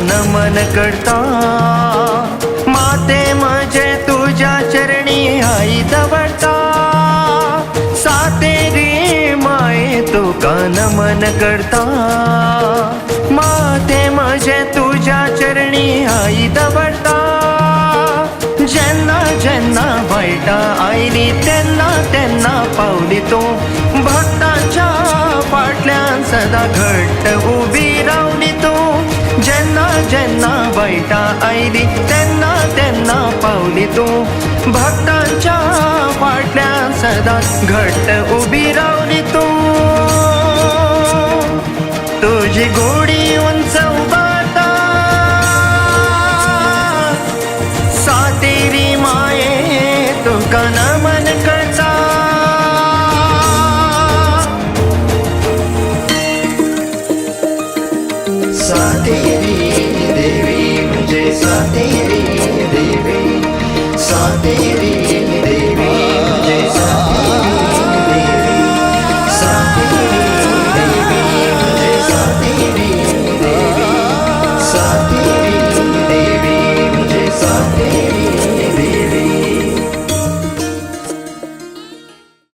नमन करता। माते माझे तुझ्या चरणी आई दवडता, सातेरी माये तुका नमन करता। माते माझे तुझ्या चरणी आई दवडता, ज्यांना ज्यांना वाईटा आईली त्यांना त्यांना पावली तू। भक्तांच्या पाटल्यान सदा घट्ट उभी रावली तू, ज्यांना ज्यांना वाईटा आईली त्यांना त्यांना पावली तू। भक्तांच्या पाटल्यान सदा घट्ट उभी रावली तू। तुझी गोडी उंच उभारता, सातेरी माये तुका नमन करता। सातेरी देवी म्हणजे सातेरी देवी, सातेरी